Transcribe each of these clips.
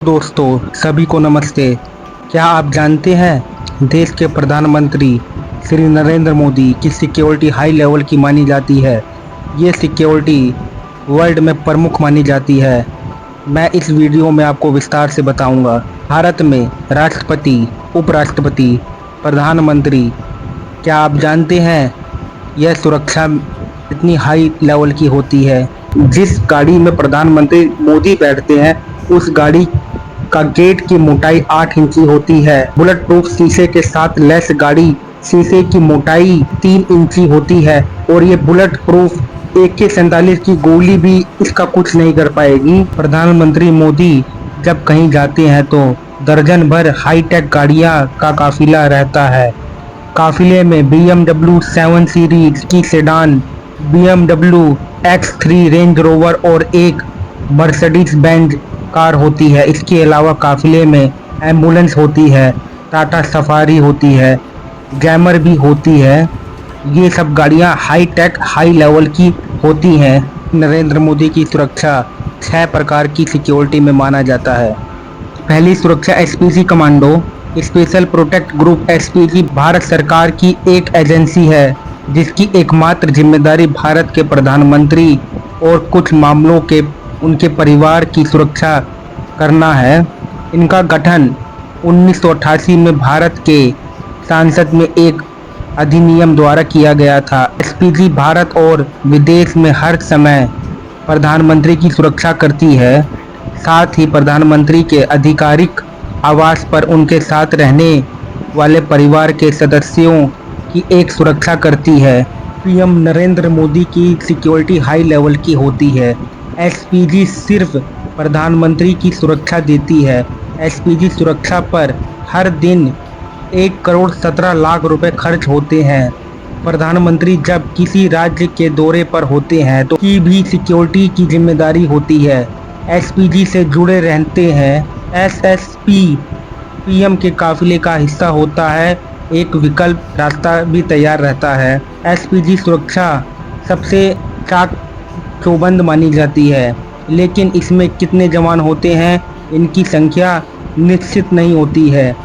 दोस्तों सभी को नमस्ते। क्या आप जानते हैं देश के प्रधानमंत्री श्री नरेंद्र मोदी की सिक्योरिटी हाई लेवल की मानी जाती है। ये सिक्योरिटी वर्ल्ड में प्रमुख मानी जाती है। मैं इस वीडियो में आपको विस्तार से बताऊंगा। भारत में राष्ट्रपति, उपराष्ट्रपति, प्रधानमंत्री, क्या आप जानते हैं यह सुरक्षा इतनी हाई लेवल की होती है। जिस गाड़ी में प्रधानमंत्री मोदी बैठते हैं उस गाड़ी का गेट की मोटाई 8 इंची होती है। बुलेट प्रूफ शीशे के साथ लैस गाड़ी शीशे की मोटाई 3 इंची होती है और ये बुलेट प्रूफ AK-47 की गोली भी इसका कुछ नहीं कर पाएगी। प्रधानमंत्री मोदी जब कहीं जाते हैं तो दर्जन भर हाईटेक गाड़ियां का काफिला रहता है। काफिले में BMW 7 सीरीज की sedan, BMW X3 range rover और एक मर्सिडीज बेंज कार होती है। इसके अलावा काफिले में एम्बुलेंस होती है, टाटा सफारी होती है, जैमर भी होती है। ये सब गाड़ियां हाई टेक हाई लेवल की होती हैं। नरेंद्र मोदी की सुरक्षा 6 प्रकार की सिक्योरिटी में माना जाता है। पहली सुरक्षा SPG commando, special protect group. SPG Bharat सरकार की एक एजेंसी है जिसकी एकमात्र जिम्मेदारी भारत के प्रधानमंत्री और कुछ मामलों के उनके परिवार की सुरक्षा करना है। इनका गठन 1988 में भारत के संसद में एक अधिनियम द्वारा किया गया था। SPG भारत और विदेश में हर समय प्रधानमंत्री की सुरक्षा करती है। साथ ही प्रधानमंत्री के आधिकारिक आवास पर उनके साथ रहने वाले परिवार के सदस्यों की एक सुरक्षा करती है। PM नरेंद्र मोदी की सिक्योरिटी हाई लेवल की होती है। SPG सिर्फ प्रधानमंत्री की सुरक्षा देती है। SPG सुरक्षा पर हर दिन 1,17,00,000 रुपए खर्च होते हैं। प्रधानमंत्री जब किसी राज्य के दौरे पर होते हैं तो की भी सिक्योरिटी की जिम्मेदारी होती है। SPG से जुड़े रहते हैं। SSP PM के काफिले का हिस्सा होता है। एक विकल्प रास्ता भी तैयार रहता है। SPG सुरक्षा सबसे चाक चौबंद मानी जाती है, लेकिन इसमें कितने जवान होते हैं इनकी संख्या निश्चित नहीं होती है।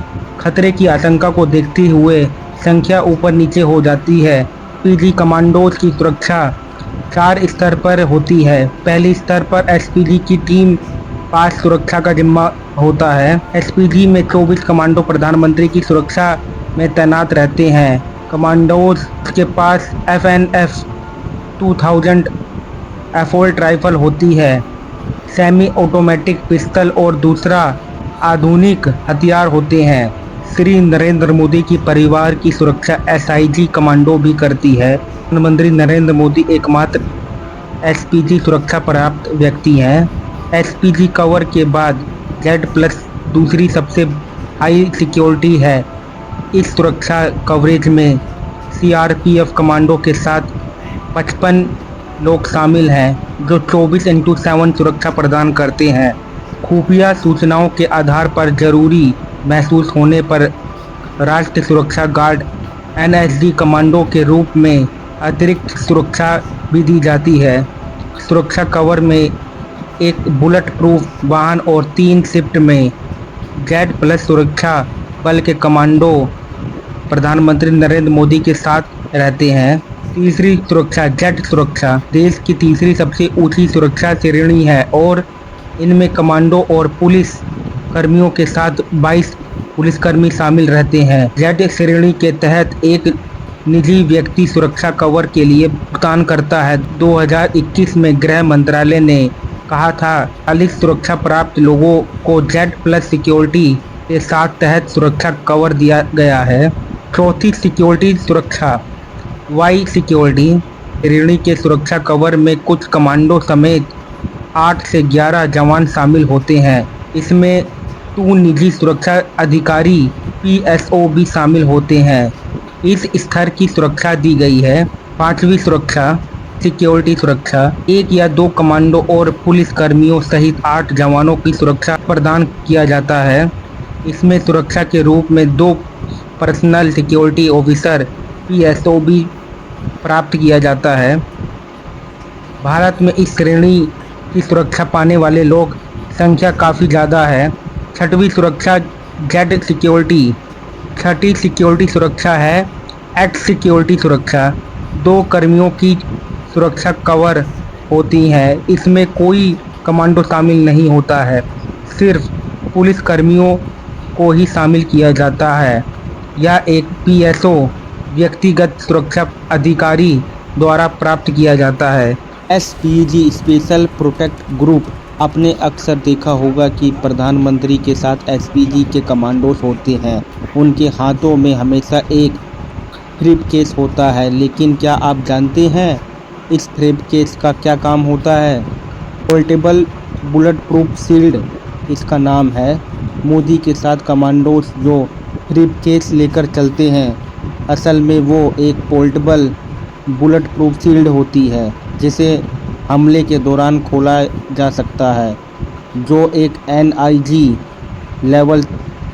खतरे की आशंका को देखते हुए संख्या ऊपर नीचे हो जाती है। SPG कमांडोज की सुरक्षा 4 स्तर पर होती है। पहले स्तर पर SPG की टीम पास सुरक्षा का जिम्मा होता है। SPG में 24 कमांडो प्रधानमंत्री की सुरक्षा में तैनात रहते हैं। कमांडोज के पास FNF 2000 असॉल्ट राइफल होती है, सेमी ऑटोमेटिक पिस्टल और दूसरा आधुनिक हथियार होते हैं। श्री नरेंद्र मोदी की परिवार की सुरक्षा SIG कमांडो भी करती है। प्रधानमंत्री नरेंद्र मोदी एकमात्र SPG सुरक्षा प्राप्त व्यक्ति हैं। SPG कवर के बाद Z+ दूसरी सबसे हाई सिक्योरिटी है। इस सुरक्षा कवरेज में CRPF कमांडो के साथ 55 लोग शामिल हैं जो 24x7 सुरक्षा प्रदान करते हैं। खुफिया सूचनाओं के आधार पर जरूरी महसूस होने पर राष्ट्रीय सुरक्षा गार्ड NSG कमांडो के रूप में अतिरिक्त सुरक्षा भी दी जाती है। सुरक्षा कवर में एक बुलेट प्रूफ वाहन और 3 शिफ्ट में Z+ सुरक्षा बल के कमांडो प्रधानमंत्री नरेंद्र मोदी के साथ रहते हैं। तीसरी सुरक्षा जेट सुरक्षा देश की तीसरी सबसे ऊंची सुरक्षा श्रेणी है और इनमें कमांडो और पुलिस कर्मियों के साथ 22 पुलिसकर्मी शामिल रहते हैं। जेट श्रेणी के तहत एक निजी व्यक्ति सुरक्षा कवर के लिए भुगतान करता है। 2021 में गृह मंत्रालय ने कहा था 40 सुरक्षा प्राप्त लोगों को Z+ सिक्योरिटी के साथ तहत सुरक्षा कवर दिया गया है। चौथी सिक्योरिटी सुरक्षा Y सिक्योरिटी श्रेणी के सुरक्षा कवर में कुछ कमांडो समेत 8 से 11 जवान शामिल होते हैं। इसमें 2 निजी सुरक्षा अधिकारी PSO भी शामिल होते हैं। इस स्तर की सुरक्षा दी गई है। पांचवी सुरक्षा सिक्योरिटी सुरक्षा 1 या 2 कमांडो और पुलिस कर्मियों सहित 8 जवानों की सुरक्षा प्रदान किया जाता है। इसमें सुरक्षा के रूप में 2 पर्सनल सिक्योरिटी ऑफिसर PSO भी प्राप्त किया जाता है। भारत में इस श्रेणी की सुरक्षा पाने वाले लोग संख्या काफ़ी ज़्यादा है। छठवीं सुरक्षा जेड सिक्योरिटी। छठी सिक्योरिटी सुरक्षा है एक्स सिक्योरिटी सुरक्षा। 2 कर्मियों की सुरक्षा कवर होती है। इसमें कोई कमांडो शामिल नहीं होता है, सिर्फ पुलिस कर्मियों को ही शामिल किया जाता है। यह एक पीएसओ व्यक्तिगत सुरक्षा अधिकारी द्वारा प्राप्त किया जाता है। SPG special protect group. आपने अक्सर देखा होगा कि प्रधानमंत्री के साथ एसपीजी के कमांडोज होते हैं। उनके हाथों में हमेशा एक ब्रीफकेस होता है, लेकिन क्या आप जानते हैं इस ब्रीफकेस का क्या काम होता है? पोर्टेबल बुलेट प्रूफ शील्ड इसका नाम है। मोदी के साथ कमांडोज जो ब्रीफकेस लेकर चलते हैं, असल में वो एक पोर्टेबल बुलेट प्रूफ शील्ड होती है, जिसे हमले के दौरान खोला जा सकता है, जो एक एनआईजी लेवल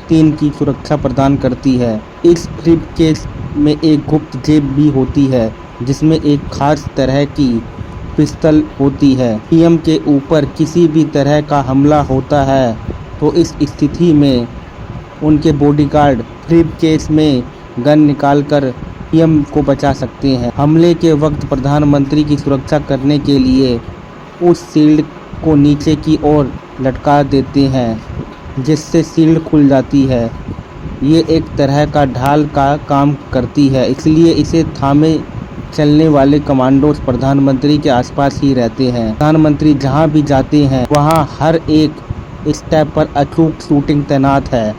3 की सुरक्षा प्रदान करती है। इस ब्रीफकेस में एक गुप्त जेब भी होती है, जिसमें एक खास तरह की पिस्तल होती है। पीएम के ऊपर किसी भी तरह का हमला होता है तो इस स्थिति में उनके बॉडीगार्ड ब्रीफकेस में गन निकालकर पीएम को बचा सकते हैं। हमले के वक्त प्रधानमंत्री की सुरक्षा करने के लिए उस शील्ड को नीचे की ओर लटका देते हैं, जिससे शील्ड खुल जाती है। ये एक तरह का ढाल का काम करती है, इसलिए इसे थामे चलने वाले कमांडोज प्रधानमंत्री के आसपास ही रहते हैं। प्रधानमंत्री जहां भी जाते हैं वहां हर एक स्टेप पर अचूक शूटिंग तैनात है।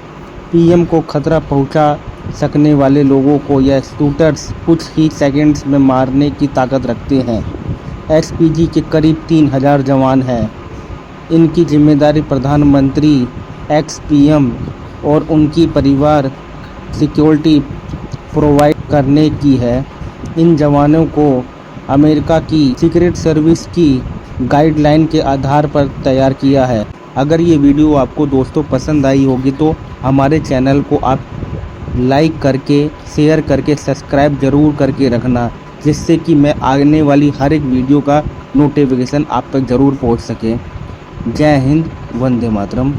पीएम को खतरा पहुंचा सकने वाले लोगों को यह शूटर्स कुछ ही सेकंड्स में मारने की ताकत रखते हैं। एसपीजी के करीब 3000 जवान हैं। इनकी जिम्मेदारी प्रधानमंत्री, एक्स पीएम और उनकी परिवार सिक्योरिटी प्रोवाइड करने की है। इन जवानों को अमेरिका की सीक्रेट सर्विस की गाइडलाइन के आधार पर तैयार किया है। अगर ये वीडियो आपको दोस्तों पसंद आई होगी तो हमारे चैनल को आप लाइक करके, शेयर करके, सब्सक्राइब ज़रूर करके रखना, जिससे कि मैं आने वाली हर एक वीडियो का नोटिफिकेशन आप तक ज़रूर पहुंच सके। जय हिंद, वंदे मातरम।